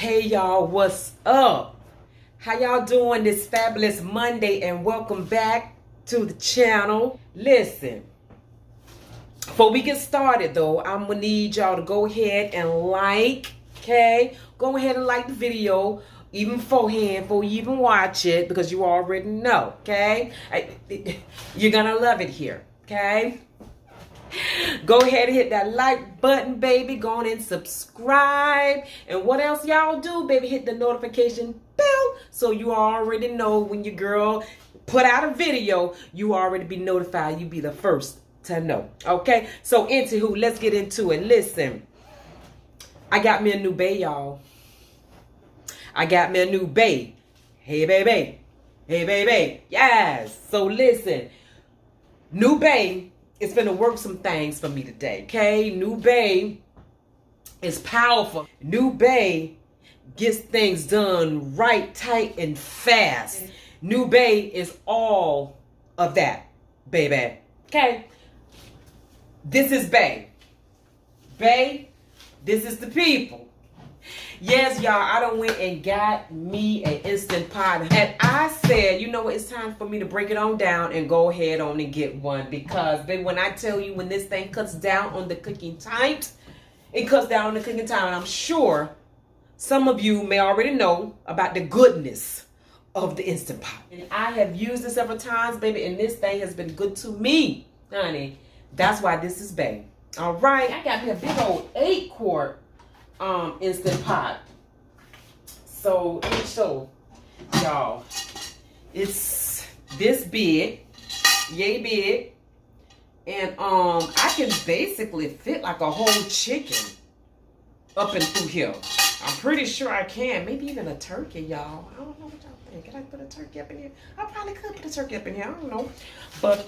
Hey y'all, what's up? How y'all doing this fabulous Monday, and welcome back to the channel. Listen, before we get started though, I'm gonna need y'all to go ahead and like, okay? Go ahead and like the video even beforehand, before you even watch it, because you already know, okay? You're gonna love it here, okay? Go ahead and hit that like button, baby. Go on and subscribe. And what else y'all do, baby? Hit the notification bell so you already know when your girl put out a video, you already be notified. You be the first to know. Okay? So, anywho, let's get into it. Listen, I got me a new bae, y'all. I got me a new bae. Hey, baby. Hey, baby. Yes. So, listen, new bae. It's gonna work some things for me today, okay? New bae is powerful. New bae gets things done right, tight, and fast. New bae is all of that, baby. Okay? This is bae. Bae, this is the people. Yes, y'all, I done went and got me an Instant Pot. And I said, you know what, it's time for me to break it on down and go ahead on and get one. Because, baby, when I tell you, when this thing cuts down on the cooking time, it cuts down on the cooking time. And I'm sure some of you may already know about the goodness of the Instant Pot. And I have used it several times, baby, and this thing has been good to me, honey. That's why this is bae. All right, I got me a big old 8-quart Instant Pot. So let me show y'all. It's this big, yay big, and I can basically fit like a whole chicken up and through here. I'm pretty sure I can, maybe even a turkey, y'all. I don't know what y'all think. Can I put a turkey up in here? I probably could put a turkey up in here. I don't know, but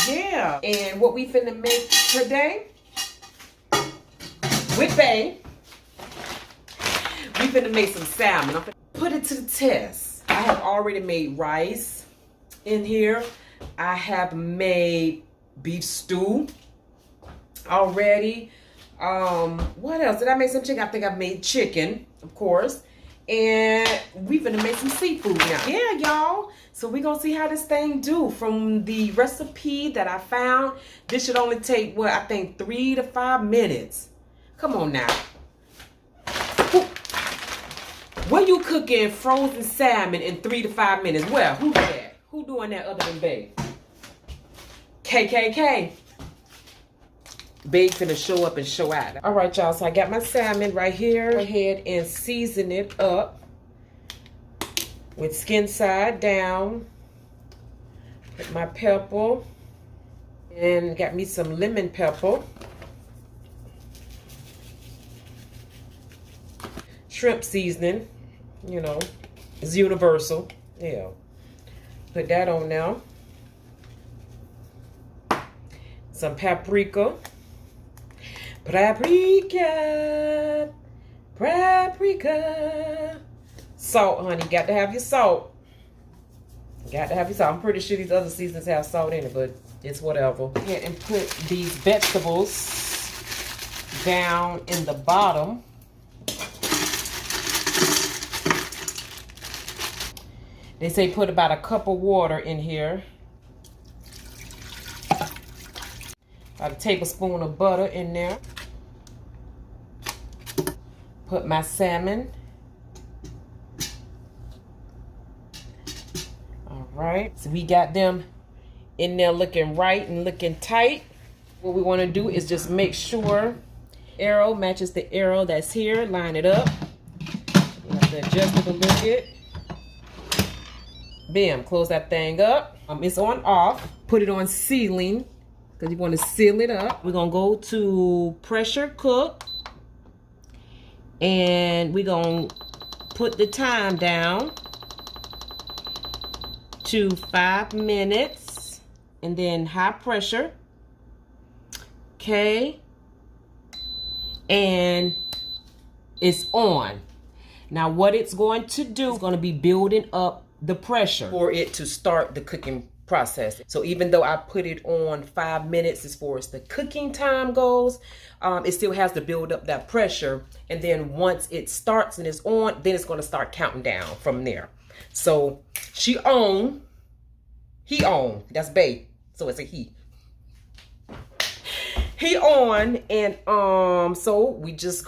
yeah. And what we finna make today with bae, we finna make some salmon. I'm finna put it to the test. I have already made rice in here. I have made beef stew already. What else? Did I make some chicken? I think I made chicken, of course. And we finna make some seafood now. Yeah, y'all. So we gonna see how this thing do. From the recipe that I found, this should only take, what, I think 3 to 5 minutes. Come on now. When you cooking frozen salmon in 3 to 5 minutes, well, who do that? Who doing that other than bae? KKK. Bae finna show up and show out. All right, y'all, so I got my salmon right here. Go ahead and season it up with skin side down. Put my pepper. And got me some lemon pepper. Shrimp seasoning, you know, it's universal. Yeah. Put that on now. Some paprika. Paprika. Paprika. Salt, honey. Got to have your salt. Got to have your salt. I'm pretty sure these other seasonings have salt in it, but it's whatever. Go ahead and put these vegetables down in the bottom. They say put about a cup of water in here. About a tablespoon of butter in there. Put my salmon. All right. So we got them in there looking right and looking tight. What we want to do is just make sure arrow matches the arrow that's here. Line it up. You have to adjust it a little bit. Bam, close that thing up. It's on off. Put it on sealing because you want to seal it up. We're going to go to pressure cook. And we're going to put the time down to 5 minutes. And then high pressure. Okay. And it's on. Now what it's going to do is going to be building up the pressure for it to start the cooking process it. So even though I put it on 5 minutes as far as the cooking time goes, it still has to build up that pressure. And then once it starts and it's on, then it's going to start counting down from there. So she on, he on, that's bae. So it's a he. He on, and so we just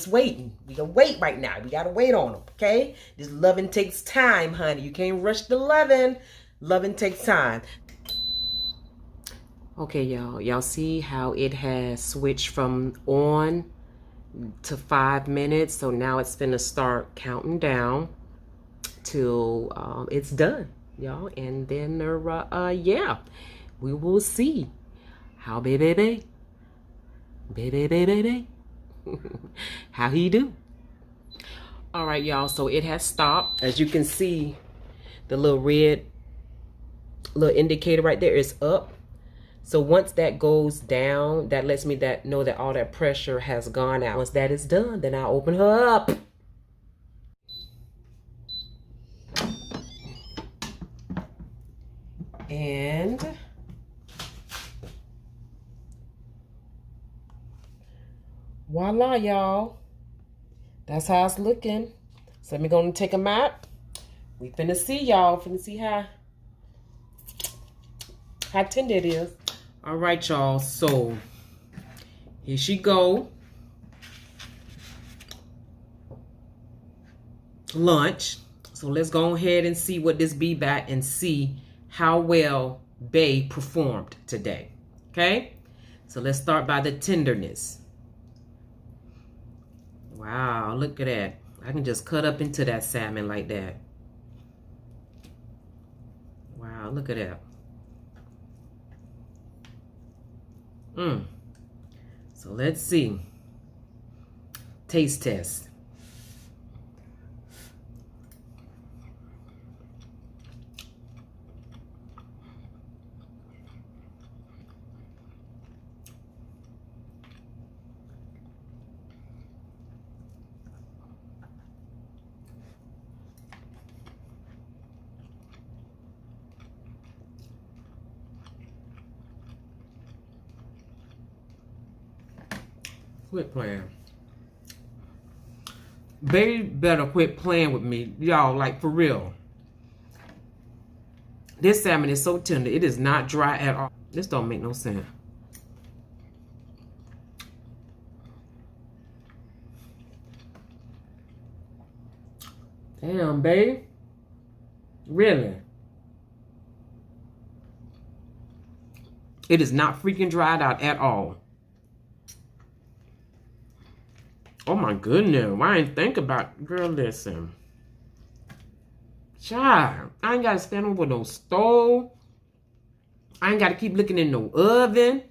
waiting. We gonna wait right now. We gotta wait on him, okay? This loving takes time, honey. You can't rush the loving. Loving takes time. Okay, y'all. Y'all see how it has switched from on to 5 minutes. So now it's finna start counting down till it's done, y'all. And then yeah, we will see how baby. How he do? All right, y'all, so it has stopped. As you can see, the little red little indicator right there is up. So once that goes down, that lets me know that all that pressure has gone out. Once that is done, then I'll open her up. And voila, y'all. That's how it's looking. So we're gonna take them out. We finna see, y'all. Finna see how tender it is. All right, y'all. So here she go. Lunch. So let's go ahead and see what this be back and see how well bae performed today. Okay. So let's start by the tenderness. Wow, look at that. I can just cut up into that salmon like that. Wow, look at that. So let's see. Taste test. Quit playing. Bae better quit playing with me, y'all, like for real. This salmon is so tender. It is not dry at all. This don't make no sense. Damn, bae. Really? It is not freaking dried out at all. Oh my goodness, I ain't think about, girl, listen. Child, I ain't got to stand over no stove. I ain't got to keep looking in no oven.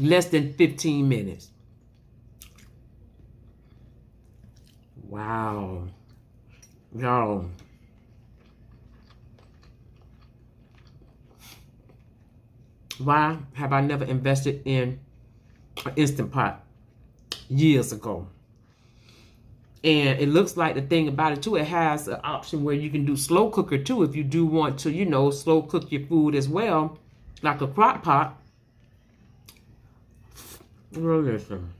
Less than 15 minutes. Wow. Y'all. Why have I never invested in an Instant Pot years ago? And it looks like the thing about it too, it has an option where you can do slow cooker too if you do want to, you know, slow cook your food as well, like a crock pot. Well, listen.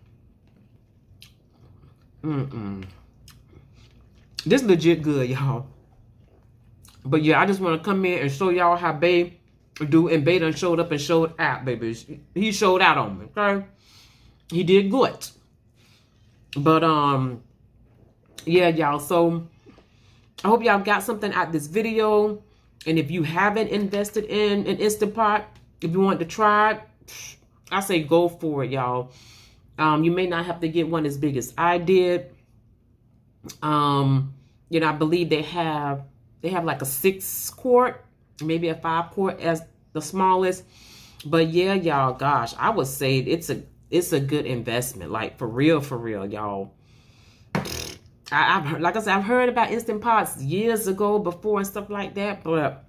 This legit good, y'all. But yeah, I just want to come in and show y'all how bae do, and bae done showed up and showed out, baby. He showed out on me, okay? He did good. But yeah, y'all, so I hope y'all got something out of this video. And if you haven't invested in an Instant Pot, if you want to try it, I say go for it, y'all. You may not have to get one as big as I did. You know, I believe they have like a 6 quart, maybe a 5 quart as the smallest. But yeah, y'all, gosh, I would say it's a good investment, like for real, y'all. I've heard, like I said, I've heard about Instant Pots years ago before and stuff like that, but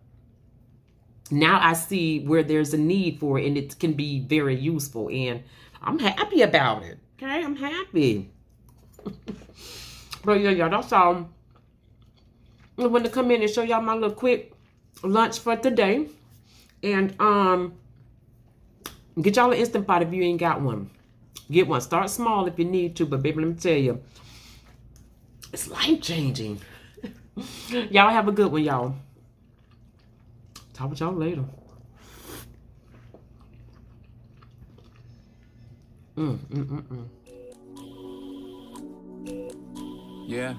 now I see where there's a need for it, and it can be very useful, and I'm happy about it. Okay, I'm happy. But yeah, y'all, that's all I want to come in and show y'all my little quick lunch for today. And get y'all an Instant Pot if you ain't got one. Get one. Start small if you need to, but baby, let me tell you, it's life-changing. Y'all have a good one, y'all. Talk with y'all later. Yeah.